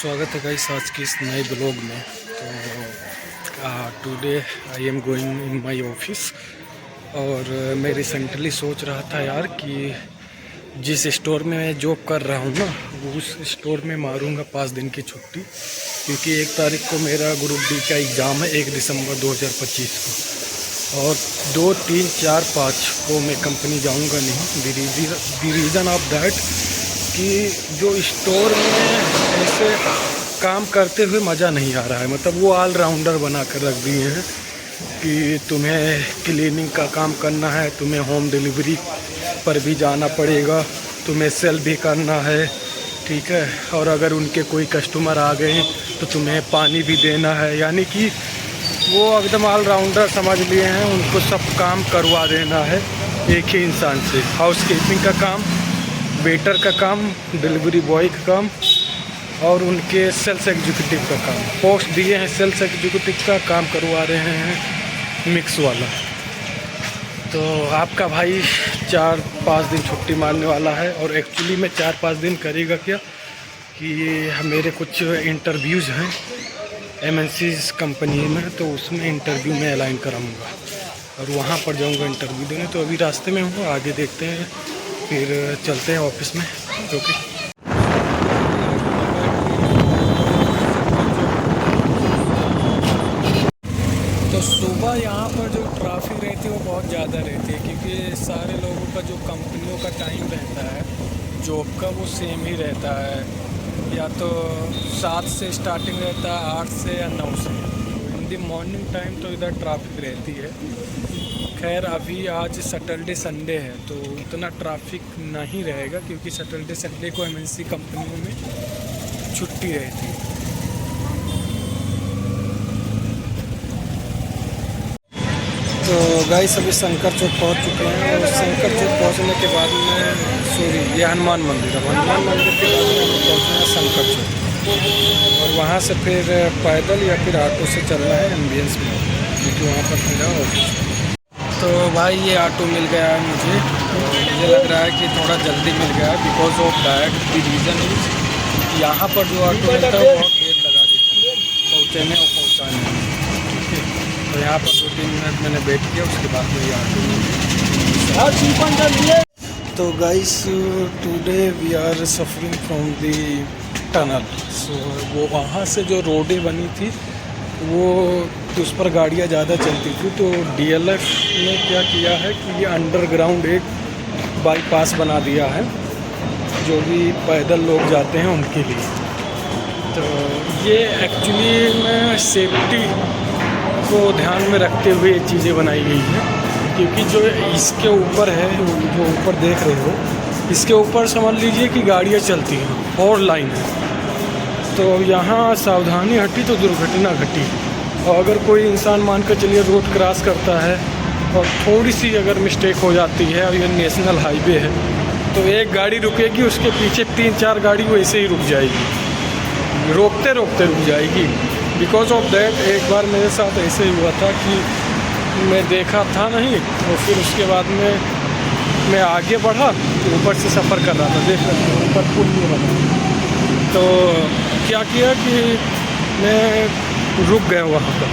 स्वागत है गाइस आज के इस नए ब्लॉग में। तो today I am going in my office और मैं रिसेंटली सोच रहा था यार कि जिस स्टोर में मैं जॉब कर रहा हूँ ना उस स्टोर में मारूंगा 5 दिन की छुट्टी, क्योंकि 1 तारीख को मेरा ग्रुप डी का एग्ज़ाम है 1 दिसंबर 2025 को, और 2, 3, 4, 5 को मैं कंपनी जाऊँगा नहीं। द रीज़न ऑफ दैट कि जो स्टोर में ऐसे काम करते हुए मज़ा नहीं आ रहा है। मतलब वो ऑलराउंडर बना कर रख दिए हैं कि तुम्हें क्लीनिंग का काम करना है, तुम्हें होम डिलीवरी पर भी जाना पड़ेगा, तुम्हें सेल भी करना है, ठीक है, और अगर उनके कोई कस्टमर आ गए तो तुम्हें पानी भी देना है। यानी कि वो एकदम ऑलराउंडर समझ लिए हैं, उनको सब काम करवा देना है एक ही इंसान से। हाउस कीपिंग का काम, वेटर का काम, डिलीवरी बॉय का काम और उनके सेल्स एग्जीक्यूटिव का काम। पोस्ट दिए हैं सेल्स एग्जीक्यूटिव का काम करवा रहे हैं मिक्स वाला। तो आपका भाई 4-5 दिन छुट्टी मारने वाला है, और एक्चुअली में 4-5 दिन करेगा क्या कि मेरे कुछ इंटरव्यूज़ हैं MNC's कंपनी में, तो उसमें इंटरव्यू में अलाइन कराऊँगा और वहाँ पर जाऊँगा इंटरव्यू देने। तो अभी रास्ते में हूँ, आगे देखते हैं, फिर चलते हैं ऑफिस में। ओके। तो सुबह यहाँ पर जो ट्रैफिक रहती है वो बहुत ज़्यादा रहती है, क्योंकि सारे लोगों का जो कंपनियों का टाइम रहता है जॉब का वो सेम ही रहता है, या तो 7 से स्टार्टिंग रहता है, 8 से या 9 से। इन द मॉर्निंग टाइम तो इधर ट्रैफिक रहती है। खैर अभी आज सैटरडे संडे है तो इतना ट्रैफिक नहीं रहेगा, क्योंकि सैटरडे संडे को MNC कंपनियों में छुट्टी रहती है। तो गाइस अभी शंकर चौक पहुंच चुके हैं, और शंकर चौक पहुंचने के बाद में ये हनुमान मंदिर है। हनुमान मंदिर के बाद में हम पहुँचे हैं शंकर चौक, और वहाँ से फिर पैदल या फिर ऑटो से चलना है एम्बियंस में, क्योंकि वहाँ पर मेरा ऑफिस। तो भाई ये ऑटो मिल गया है मुझे, मुझे लग रहा है कि थोड़ा जल्दी मिल गया है, because of that the reason is यहाँ पर जो ऑटो मिलता है बहुत देर लगा देती है पहुँचने और पहुँचाने में। तो यहाँ पर 2-3 मिनट मैंने वेट किया, उसके बाद में ये ऑटो। तो guys today we are suffering from the tunnel. So वो वहाँ से जो रोडें बनी थी वो तो उस पर गाड़ियाँ ज़्यादा चलती थी, तो DLF ने क्या किया है कि ये अंडरग्राउंड एक बाईपास बना दिया है जो भी पैदल लोग जाते हैं उनके लिए। तो ये एक्चुअली में सेफ्टी को ध्यान में रखते हुए ये चीज़ें बनाई गई हैं, क्योंकि जो इसके ऊपर है, जो ऊपर देख रहे हो, इसके ऊपर समझ लीजिए कि गाड़ियाँ चलती हैं, 4 लाइन है। तो यहाँ सावधानी हटी तो दुर्घटना घटी। और अगर कोई इंसान मान कर चलिए रोड क्रॉस करता है और थोड़ी सी अगर मिस्टेक हो जाती है, और ये नेशनल हाईवे है, तो एक गाड़ी रुकेगी, उसके पीछे 3-4 गाड़ी वैसे ही रुक जाएगी, रोकते रोकते रुक जाएगी। बिकॉज ऑफ दैट एक बार मेरे साथ ऐसे ही हुआ था कि मैं देखा था नहीं, और फिर उसके बाद में मैं आगे बढ़ा, तो ऊपर से सफ़र कर रहा था, देख रहा था ऊपर पुल नहीं बना। तो क्या किया कि मैं रुक गया वहाँ पर,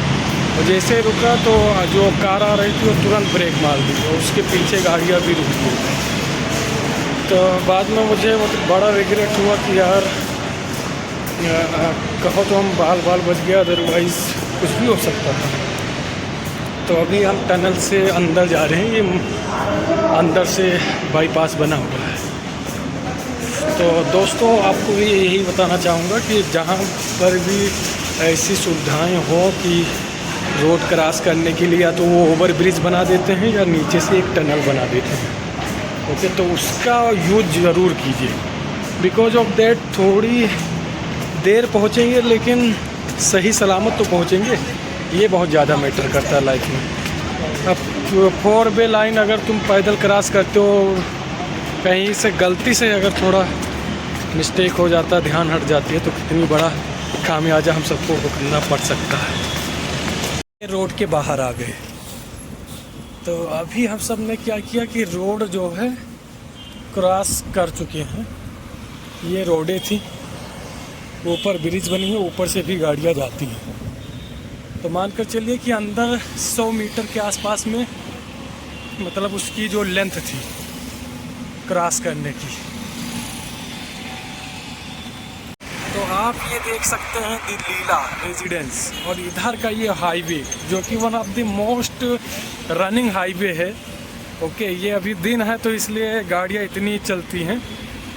और जैसे रुका तो जो कार आ रही थी वो तुरंत ब्रेक मार दी, और उसके पीछे गाड़ियाँ भी रुक गई। तो बाद में मुझे मतलब बड़ा रिग्रेट हुआ कि यार कहो तो हम बाल बच गया, अदरवाइज़ कुछ भी हो सकता था। तो अभी हम टनल से अंदर जा रहे हैं, ये अंदर से बाईपास बना हुआ है। तो दोस्तों आपको भी यही बताना चाहूँगा कि जहाँ पर भी ऐसी सुविधाएं हो कि रोड क्रॉस करने के लिए या तो वो ओवर ब्रिज बना देते हैं या नीचे से एक टनल बना देते हैं, ओके, तो उसका यूज़ ज़रूर कीजिए। बिकॉज ऑफ दैट थोड़ी देर पहुँचेंगे लेकिन सही सलामत तो पहुँचेंगे, ये बहुत ज़्यादा मैटर करता है लाइफ में। अब 4 वे लाइन अगर तुम पैदल क्रॉस करते हो, कहीं से गलती से अगर थोड़ा मिस्टेक हो जाता, ध्यान हट जाती है, तो कितनी बड़ा खामियाजा हम सबको भुगतना पड़ सकता है। रोड के बाहर आ गए। तो अभी हम सब ने क्या किया कि रोड जो है क्रॉस कर चुके हैं। ये रोडें थी ऊपर ब्रिज बनी है, ऊपर से भी गाड़ियाँ जाती हैं। तो मानकर चलिए कि अंदर 100 मीटर के आसपास में मतलब उसकी जो लेंथ थी क्रॉस करने की। तो आप ये देख सकते हैं दी लीला रेजिडेंस, और इधर का ये हाईवे जो कि one of the most running highway है। ओके, ये अभी दिन है तो इसलिए गाड़ियाँ इतनी चलती हैं,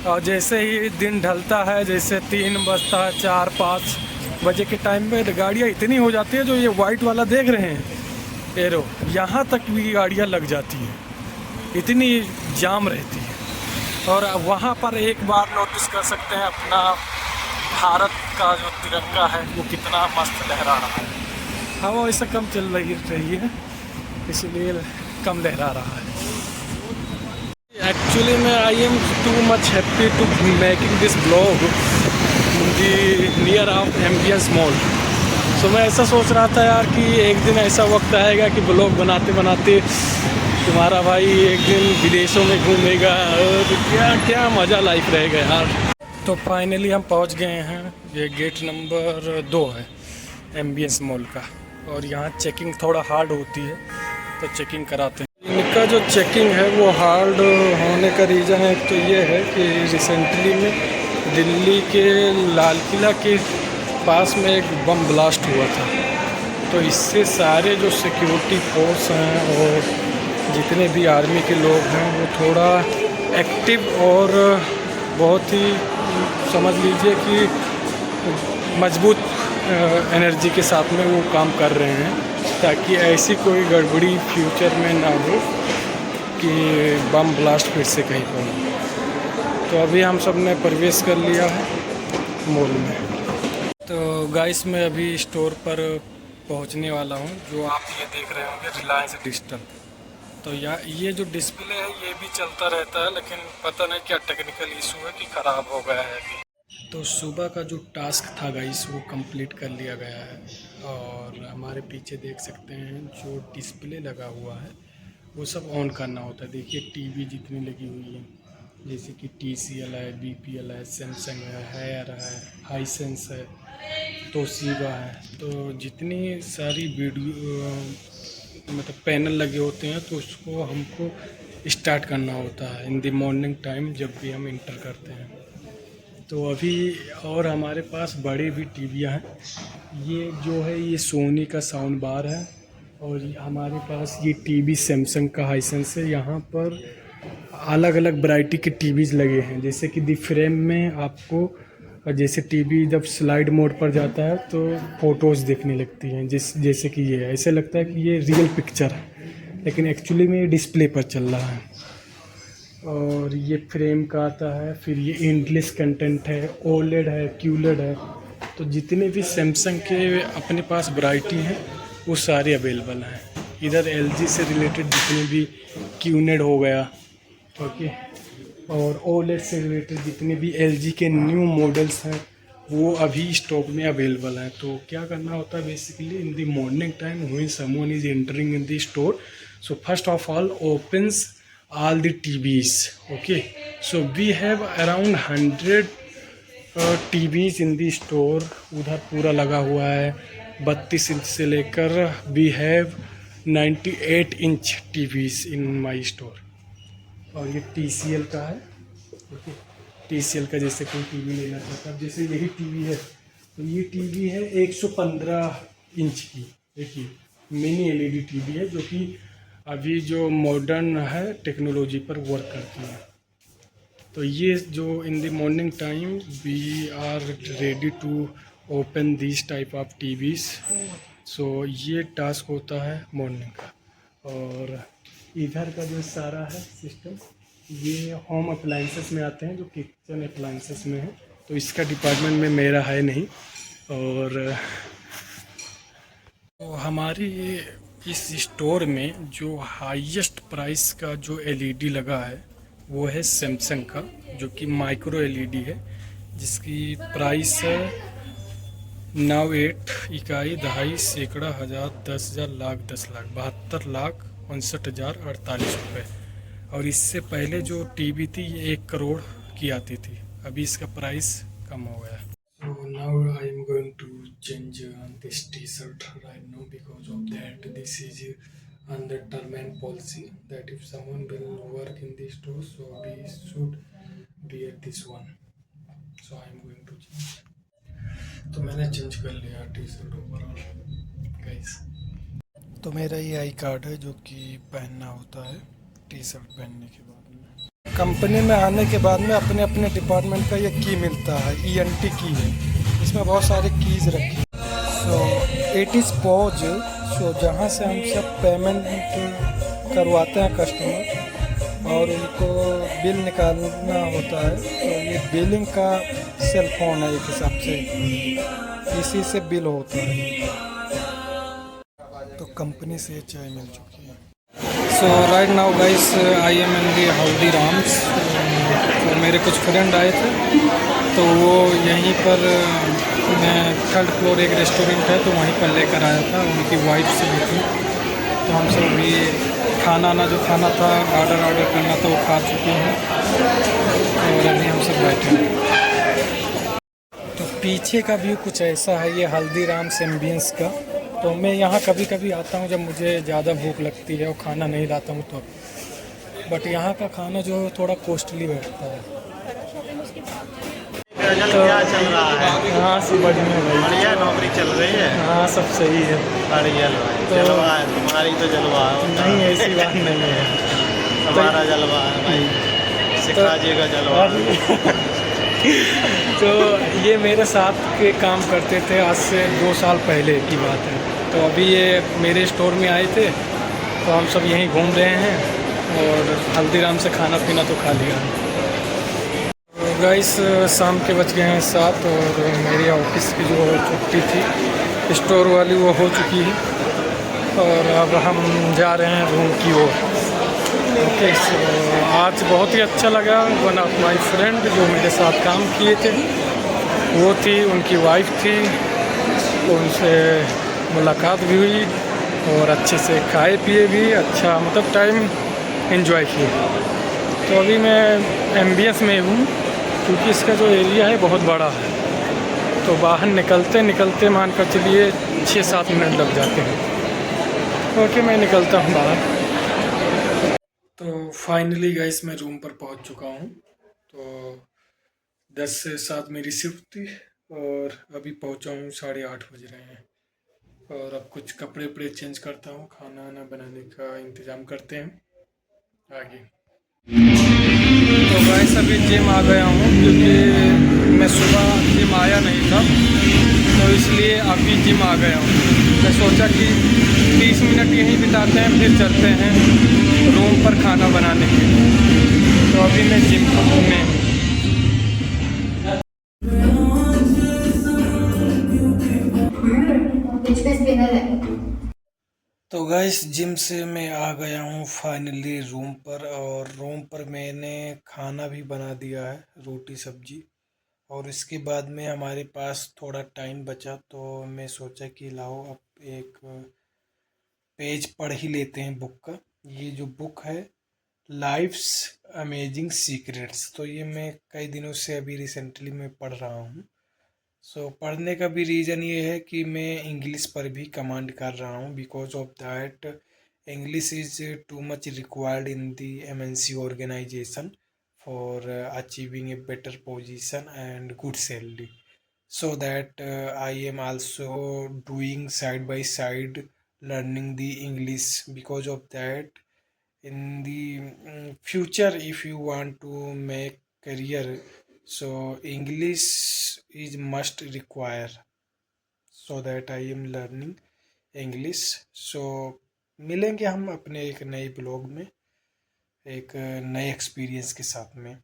और जैसे ही दिन ढलता है, जैसे 3 बजता है, 4-5 बजे के टाइम पे गाड़ियाँ इतनी हो जाती है। जो ये वाइट वाला देख रहे हैं एरो, यहाँ तक भी गाड़ियाँ लग जाती हैं, इतनी जाम रहती है। और वहाँ पर एक बार नोटिस कर सकते हैं अपना भारत का जो तिरंगा है वो कितना मस्त लहरा रहा है। हवा वैसे कम चल रही है, इसलिए कम लहरा रहा है। एक्चुअली मैं I am too much happy to making this blog the near of Ambience Mall. So मैं ऐसा सोच रहा था यार कि एक दिन ऐसा वक्त आएगा कि ब्लॉग बनाते बनाते तुम्हारा भाई एक दिन विदेशों में घूमेगा, और क्या क्या मज़ा लाइफ रहेगा यार। तो फाइनली हम पहुंच गए हैं। ये गेट नंबर 2 है एम्बियंस मॉल का, और यहाँ चेकिंग थोड़ा हार्ड होती है तो चेकिंग कराते हैं। इनका जो चेकिंग है वो हार्ड होने का रीज़न है तो ये है कि रिसेंटली में दिल्ली के लाल किला के पास में एक बम ब्लास्ट हुआ था, तो इससे सारे जो सिक्योरिटी फोर्स हैं और जितने भी आर्मी के लोग हैं वो थोड़ा एक्टिव और बहुत ही समझ लीजिए कि मजबूत एनर्जी के साथ में वो काम कर रहे हैं, ताकि ऐसी कोई गड़बड़ी फ्यूचर में ना हो कि बम ब्लास्ट फिर से कहीं पर हो। तो अभी हम सब ने प्रवेश कर लिया है मॉल में। तो गाइस मैं अभी स्टोर पर पहुंचने वाला हूं, जो आप ये देख रहे होंगे रिलायंस डिजिटल। तो ये जो डिस्प्ले है ये भी चलता रहता है, लेकिन पता नहीं क्या टेक्निकल इशू है कि ख़राब हो गया है अभी। तो सुबह का जो टास्क था गाइस वो कंप्लीट कर लिया गया है, और हमारे पीछे देख सकते हैं जो डिस्प्ले लगा हुआ है वो सब ऑन करना होता है। देखिए टीवी जितनी लगी हुई है, जैसे कि TCL है, BPL है, सैमसंग है, हायर है, हाईसेंस है, तोशिबा है। तो जितनी सारी वीडियो मतलब पैनल लगे होते हैं तो उसको हमको स्टार्ट करना होता है इन द मॉर्निंग टाइम जब भी हम इंटर करते हैं। तो अभी और हमारे पास बड़ी भी टीवियाँ हैं। ये जो है ये सोनी का साउंड बार है, और हमारे पास ये टीवी सैमसंग का हाईसेंस है। यहाँ पर अलग अलग वैरायटी के टीवीज़ लगे हैं, जैसे कि दी फ्रेम में आपको जैसे टीवी जब स्लाइड मोड पर जाता है तो फ़ोटोज़ दिखने लगती हैं, जैसे कि ये ऐसे लगता है कि ये रियल पिक्चर है, लेकिन एक्चुअली में ये डिस्प्ले पर चल रहा है। और ये फ्रेम का आता है, फिर ये एंडलेस कंटेंट है, ओलेड है, क्यूलेड है। तो जितने भी सैमसंग के अपने पास वैरायटी हैं वो सारे अवेलेबल हैं। इधर LG से रिलेटेड जितने भी क्यूनेड हो गया, ओके, और ओलेड से रिलेटेड जितने भी LG के न्यू मॉडल्स हैं वो अभी स्टॉक में अवेलेबल हैं। तो क्या करना होता है basically in the morning time when someone is entering in the store, so first of all opens all the TVs, okay, so we have around 100 TVs in the store। उधर पूरा लगा हुआ है 32 इंच से लेकर we have 98 inch TVs in my store। और ये TCL का है, okay, TCL का जैसे कोई टीवी लेना चाहता है, जैसे यही टीवी है तो ये टीवी है 115 इंच की, देखिए मिनी LED टीवी है, जो कि अभी जो मॉडर्न है टेक्नोलॉजी पर वर्क करती है। तो ये जो in the morning time we are ready to open this type of TVs. So ये टास्क होता है मॉर्निंग का। और इधर का जो सारा है सिस्टम ये होम अप्लाइंसेस में आते हैं, जो किचन अप्लाइंसेस में है, तो इसका डिपार्टमेंट में मेरा है नहीं। और तो हमारी इस स्टोर में जो हाईएस्ट प्राइस का जो LED लगा है वो है सैमसंग का, जो कि माइक्रो LED है, जिसकी प्राइस है 98 इकाई दहाई सैकड़ा हज़ार 10,000 लाख 10 लाख 72,59,58 रुपये। और इससे पहले जो टीवी थी ये 1 करोड़ की आती थी, अभी इसका प्राइस कम हो गया। तो this is under term and policy that if someone will work in this store, so we should be at this one. So I am going to change. तो मैंने चेंज कर लिया टी शर्ट ओवरऑल गाइस। तो मेरा ये I card है जो कि पहनना होता है टी शर्ट पहनने के बाद में। कंपनी में आने के बाद में अपने अपने डिपार्टमेंट का ये की मिलता है, ENT की है। इसमें बहुत सारे कीज़ रखी। So it is pause. So जहाँ से हम सब पेमेंट करवाते हैं कस्टमर और उनको बिल निकालना होता है, तो ये बिलिंग का सेल फोन है एक हिसाब से, इसी से बिल होता है। तो कंपनी से चाय मिल चुकी है। So right now guys I am in the Haldiram's. तो मेरे कुछ फ्रेंड आए थे, तो वो यहीं पर मैं थर्ड फ्लोर एक रेस्टोरेंट है तो वहीं पर लेकर आया था, उनकी वाइफ से भी थी। तो हम सब भी खाना जो खाना था ऑर्डर करना था वो खा चुके हैं और अभी हम सब बैठे हैं। तो पीछे का व्यू कुछ ऐसा है, ये हल्दीराम्स एम्बियंस का। तो मैं यहाँ कभी कभी आता हूँ जब मुझे ज़्यादा भूख लगती है और खाना नहीं लाता हूँ तो। बट यहाँ का खाना जो है थोड़ा कॉस्टली बैठता है। तो क्या चल रहा है? हाँ सब बढ़िया भाई, बढ़िया नौकरी चल रही है। हाँ सब सही है। बढ़िया भाई, तो जलवा है तुम्हारी, तो जलवा है। नहीं ऐसी बात नहीं है, हमारा जलवा है भाई, सिखा जीगा जलवा। तो ये मेरे साथ के काम करते थे आज से 2 साल पहले की बात है। तो अभी ये मेरे स्टोर में आए थे, तो हम सब यहीं घूम रहे हैं और हल्दीराम से खाना पीना तो खा लिया। तो गाइस शाम के बज गए हैं 7 और मेरी ऑफिस की जो छुट्टी थी स्टोर वाली वो हो चुकी है और अब हम जा रहे हैं रूम की ओर। ओके, आज बहुत ही अच्छा लगा। वन ऑफ माई फ्रेंड जो मेरे साथ काम किए थे वो थी, उनकी वाइफ थी, उनसे मुलाकात भी हुई और अच्छे से खाए पिए भी, अच्छा मतलब टाइम एंजॉय किए। तो अभी मैं एम्बियंस में हूँ क्योंकि इसका जो एरिया है बहुत बड़ा है, तो बाहर निकलते मान कर चलिए 6-7 मिनट लग जाते हैं। ओके, मैं निकलता हूँ बाहर। तो फाइनली गाइस मैं रूम पर पहुंच चुका हूं। तो 10 से 7 मेरी शिफ्ट थी और अभी पहुंचा हूं 8:30 बज रहे हैं। और अब कुछ कपड़े वपड़े चेंज करता हूं, खाना वाना बनाने का इंतज़ाम करते हैं आगे। तो गाइस अभी जिम आ गया हूं क्योंकि मैं सुबह जिम आया नहीं था, तो इसलिए अभी जिम आ गया हूं। मैं सोचा कि 30 मिनट यहीं बिताते हैं फिर चलते हैं रूम पर खाना बनाने के लिए। तो अभी मैं जिम में हूँ। तो गाइस जिम से मैं आ गया हूँ फाइनली रूम पर, और रूम पर मैंने खाना भी बना दिया है, रोटी सब्जी। और इसके बाद में हमारे पास थोड़ा टाइम बचा तो मैं सोचा कि लाओ अब एक पेज पढ़ ही लेते हैं बुक का। ये जो बुक है लाइफ्स अमेजिंग सीक्रेट्स, तो ये मैं कई दिनों से अभी रिसेंटली मैं पढ़ रहा हूँ। सो पढ़ने का भी रीज़न ये है कि मैं इंग्लिश पर भी कमांड कर रहा हूँ, because of that English is too much required in the MNC organization for achieving a better position and good salary. So that I am also doing side by side learning the English, because of that in the future if you want to make career, so English is must require, so that I am learning English. So मिलेंगे हम अपने एक नए blog में एक नए experience के साथ में।